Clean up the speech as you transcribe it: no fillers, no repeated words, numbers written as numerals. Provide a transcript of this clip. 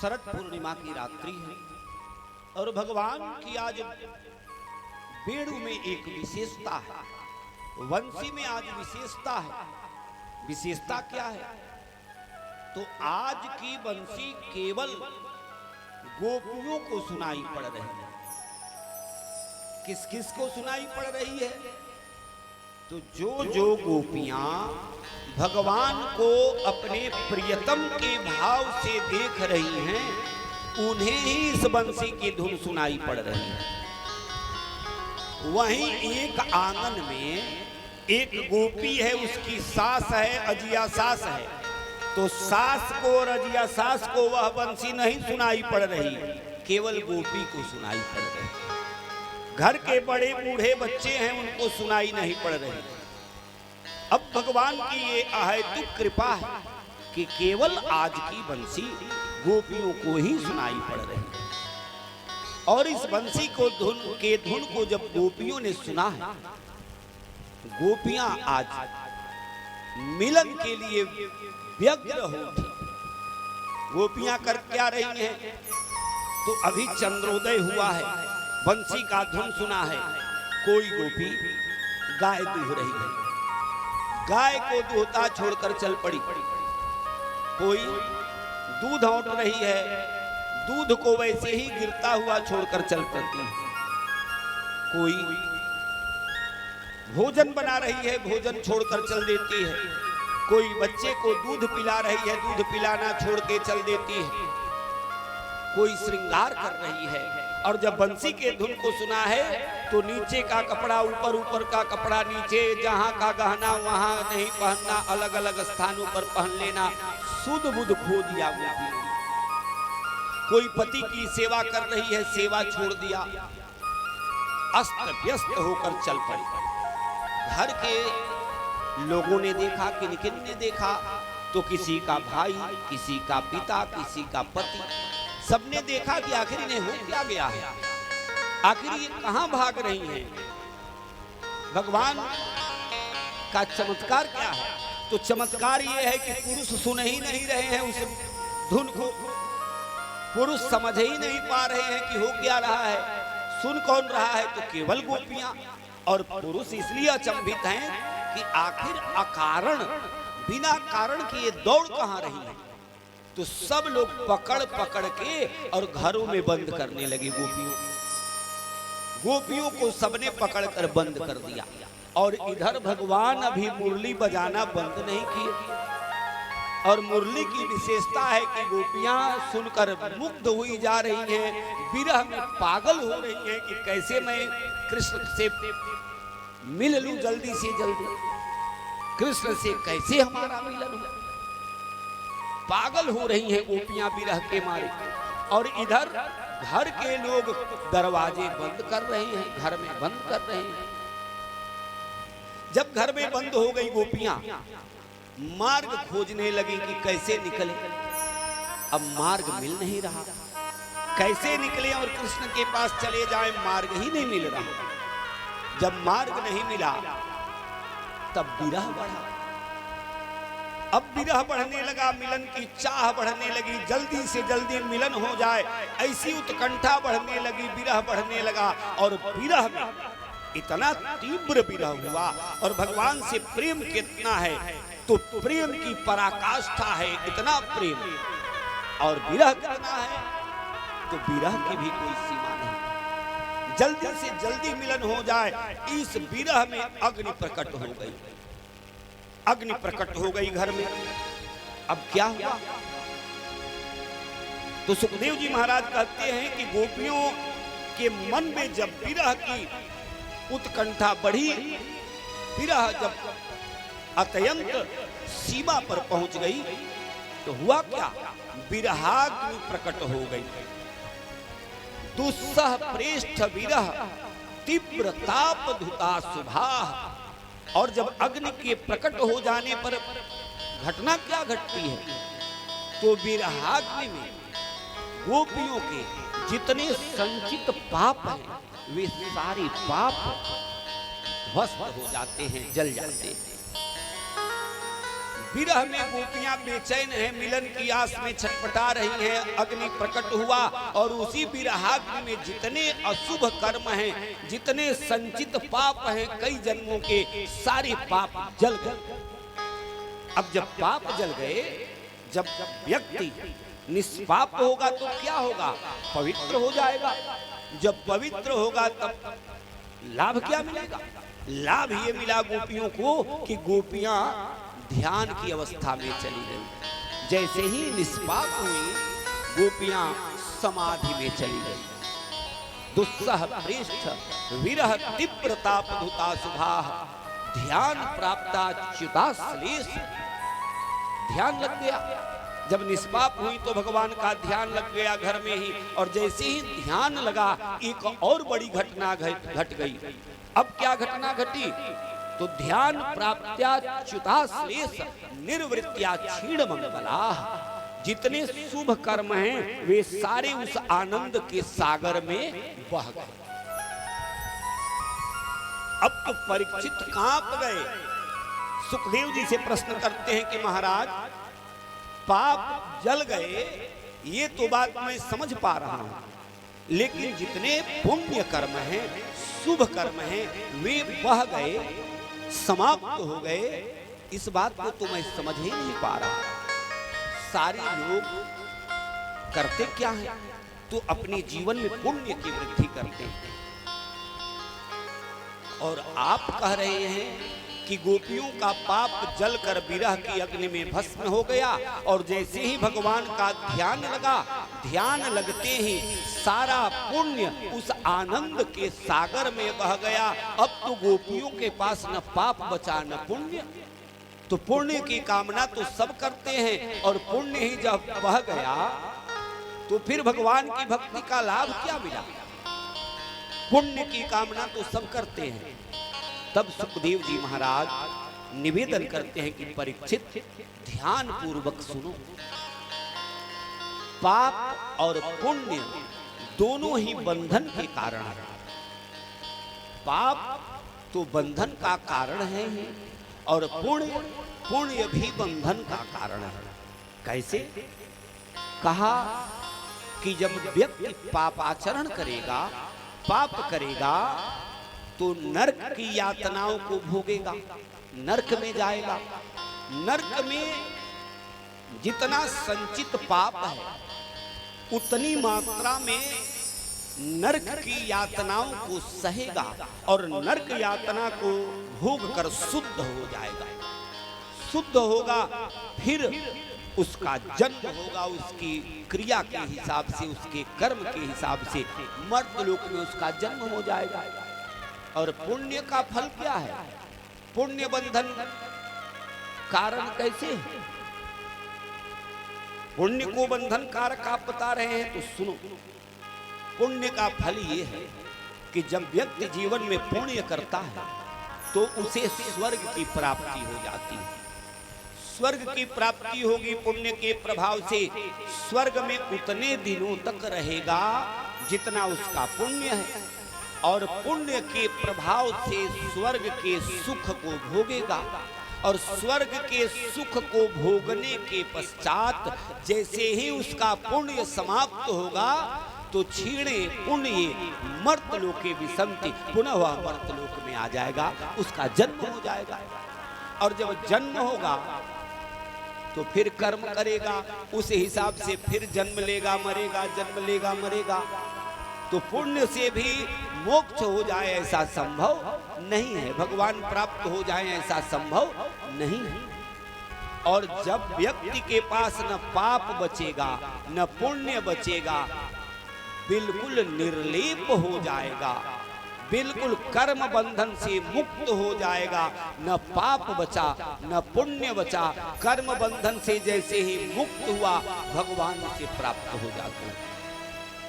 शरद पूर्णिमा की रात्रि है और भगवान की आज बेड़ू में एक विशेषता है, वंशी में आज विशेषता है। विशेषता क्या है? तो आज की वंशी केवल गोपियों को सुनाई पड़ रही है। किस किस को सुनाई पड़ रही है? तो जो जो गोपियां भगवान को अपने प्रियतम के भाव से देख रही हैं, उन्हें ही इस बंसी की धुन सुनाई पड़ रही है। वहीं एक आंगन में एक गोपी है, उसकी सास है, अजिया सास है। तो सास को और अजिया सास को वह बंसी नहीं सुनाई पड़ रही, केवल गोपी को सुनाई पड़ रही। घर के बड़े बूढ़े बच्चे हैं, उनको सुनाई नहीं पड़ रही। अब भगवान की ये अहेतुक कृपा है कि केवल आज की बंसी गोपियों को ही सुनाई पड़ रही है। और इस बंसी को धुन को जब गोपियों ने सुना है, गोपियां आज मिलन के लिए व्यग्र हो उठी। गोपियां कर क्या रही हैं? तो अभी चंद्रोदय हुआ है, बंसी का धुन सुना है, कोई गोपी गाय दूह रही है, गाय को दूहता छोड़कर चल पड़ी। कोई दूध औंट रही है, दूध को वैसे ही गिरता हुआ छोड़कर चल पड़ती है। कोई भोजन बना रही है, भोजन छोड़कर चल देती है। कोई बच्चे को दूध पिला रही है, दूध पिलाना छोड़ के चल देती है। कोई श्रृंगार कर रही है। और जब बंसी के धुन को सुना है तो नीचे का कपड़ा ऊपर, ऊपर का कपड़ा नीचे, जहां का गहना वहां नहीं पहनना, अलग अलग स्थानों पर पहन लेना, सुध बुध खो दिया। कोई पति की सेवा कर रही है, सेवा छोड़ दिया, अस्त व्यस्त होकर चल पड़ी। घर के लोगों ने देखा, किन किन ने देखा? तो किसी का भाई, किसी का पिता, किसी का पति, सबने देखा कि आखिर इन्हें हो क्या गया है, आखिर ये कहां भाग रही हैं? भगवान का चमत्कार क्या है? तो चमत्कार ये है कि पुरुष सुन ही नहीं रहे हैं उस धुन को, पुरुष समझ ही नहीं पा रहे हैं कि हो क्या रहा है, सुन कौन रहा है? तो केवल गोपियां। और पुरुष इसलिए अचंभित हैं कि आखिर अकारण, बिना कारण के ये दौड़ कहां रही है। तो सब लोग पकड़ पकड़ के और घरों में बंद करने लगे गोपियों को सबने पकड़कर बंद कर दिया। और इधर भगवान अभी मुरली बजाना बंद नहीं किए। और मुरली की विशेषता है कि गोपियां सुनकर मुग्ध हुई जा रही हैं, विरह में पागल हो रही हैं कि कैसे मैं कृष्ण से मिल लूं जल्दी से जल्दी, कृष्ण से कैसे हमारा मिलन हो। पागल हो रही हैं गोपियां विरह के मारे। और इधर घर के लोग दरवाजे बंद कर रहे हैं, घर में बंद कर रहे हैं। जब घर में बंद हो गई गोपियां, मार्ग खोजने लगी कि कैसे निकले। अब मार्ग मिल नहीं रहा, कैसे निकले और कृष्ण के पास चले जाए, मार्ग ही नहीं मिल रहा। जब मार्ग नहीं मिला तब विरह बढ़ा। अब विरह बढ़ने लगा, मिलन की चाह बढ़ने लगी, जल्दी से जल्दी मिलन हो जाए, ऐसी उत्कंठा बढ़ने लगी, विरह बढ़ने लगा। और विरह में इतना तीव्र विरह हुआ। और भगवान से प्रेम कितना है, तो प्रेम की पराकाष्ठा है, इतना प्रेम। और विरह कितना है, तो विरह की भी कोई सीमा नहीं। जल्दी से जल्दी मिलन हो जाए, इस विरह में अग्नि प्रकट हो गई। अग्नि प्रकट हो गई घर में। अब क्या हुआ? तो सुखदेव जी महाराज कहते हैं कि गोपियों के मन में जब विरह की उत्कंठा बढ़ी, विरह जब अत्यंत सीमा पर पहुंच गई, तो हुआ क्या? विरहाग्नि प्रकट हो गई। दुस्सह प्रेष्ठ विरह तीव्र ताप धुता सुभाह। और जब अग्नि के प्रकट हो जाने पर घटना क्या घटती है? तो विरहाग्नि में गोपियों के जितने संचित पाप हैं, वे सारे पाप भस्म हो जाते हैं, जल जाते हैं। विरह में गोपियां बेचैन हैं, मिलन की आस में छटपटा रही हैं। अग्नि प्रकट हुआ और उसी विरहाग्नि में जितने अशुभ कर्म हैं, जितने संचित पाप हैं कई जन्मों के, सारे पाप जल गए। अब जब पाप जल गए, जब व्यक्ति निष्पाप होगा तो क्या होगा? पवित्र हो जाएगा। जब पवित्र होगा तब लाभ क्या मिलेगा? लाभ ये मिला गोपियों को कि गोपियां ध्यान की अवस्था में चली गई। जैसे ही निष्पाप हुई, गोपियां समाधि में चली गई। दुस्सह प्रेष्ठ विरह तीव्र तापधुता शुभा ध्यान प्राप्ता च्युता श्लेष। ध्यान लग गया। जब निष्पाप हुई तो भगवान का ध्यान लग गया घर में ही, और जैसे ही ध्यान लगा एक और बड़ी घटना घट गई। अब क्या घटना घटी? तो ध्यान प्राप्त्या च्युता श्लेष निर्वृत्त्या क्षीण मंगला। जितने शुभ कर्म हैं वे सारे उस आनंद के सागर में बह गए। अब तो परीक्षित कांप गए। सुखदेव जी से प्रश्न करते हैं कि महाराज, पाप जल गए ये तो बात मैं समझ पा रहा हूं, लेकिन जितने पुण्य कर्म हैं, शुभ कर्म हैं, वे बह गए, समाप्त हो गए। इस बात को तो मैं समझ ही नहीं पा रहा। सारे लोग करते क्या हैं? तो अपने जीवन में पुण्य की वृद्धि करते हैं। और आप कह रहे हैं कि गोपियों का पाप जलकर विरह की अग्नि में भस्म हो गया, और जैसे ही भगवान का ध्यान लगा, ध्यान लगते ही सारा पुण्य उस आनंद के सागर में बह गया। अब तो गोपियों के पास न पाप बचा न पुण्य। तो पुण्य की कामना तो सब करते हैं, और पुण्य ही जब बह गया तो फिर भगवान की भक्ति का लाभ क्या मिला? पुण्य की कामना तो सब करते हैं। तब सुखदेव जी महाराज निवेदन करते हैं कि परीक्षित ध्यान पूर्वक सुनो। पाप और पुण्य दोनों ही बंधन के कारण है। पाप तो बंधन का कारण है ही, और पुण्य भी बंधन का कारण है। कैसे? कहा कि जब व्यक्ति पापाचरण करेगा, पाप करेगा, तो नरक की यातनाओं को भोगेगा, नरक में जाएगा। नरक में जितना संचित पाप है उतनी मात्रा में नरक की यातनाओं को सहेगा, और नरक यातना को भोग कर शुद्ध हो जाएगा। शुद्ध होगा, फिर उसका जन्म होगा उसकी क्रिया के हिसाब से, उसके कर्म के हिसाब से मर्त्यलोक में उसका जन्म हो जाएगा। और पुण्य का फल क्या है? पुण्य बंधन कारण कैसे है? पुण्य को बंधन कारक आप बता रहे हैं तो सुनो। पुण्य का फल ये है कि जब व्यक्ति जीवन में पुण्य करता है तो उसे स्वर्ग की प्राप्ति हो जाती है। स्वर्ग की प्राप्ति होगी पुण्य के प्रभाव से। स्वर्ग में उतने दिनों तक रहेगा जितना उसका पुण्य है, और पुण्य के प्रभाव से स्वर्ग के सुख को भोगेगा। और स्वर्ग के सुख को भोगने के पश्चात जैसे ही उसका पुण्य समाप्त होगा तो क्षीणे पुण्य मर्त्यलोके विसंति, पुनः वह मर्त्यलोक में आ जाएगा, उसका जन्म हो जाएगा। और जब जन्म होगा तो फिर कर्म करेगा, उस हिसाब से फिर जन्म लेगा मरेगा, जन्म लेगा मरेगा। तो पुण्य से भी मोक्ष हो जाए ऐसा संभव नहीं है, भगवान प्राप्त हो जाए ऐसा संभव नहीं है। और जब व्यक्ति के पास न पाप बचेगा न पुण्य बचेगा, बिल्कुल निर्लेप हो जाएगा, बिल्कुल कर्म बंधन से मुक्त हो जाएगा। न पाप बचा न पुण्य बचा, कर्म बंधन से जैसे ही मुक्त हुआ भगवान से प्राप्त हो जाते हैं।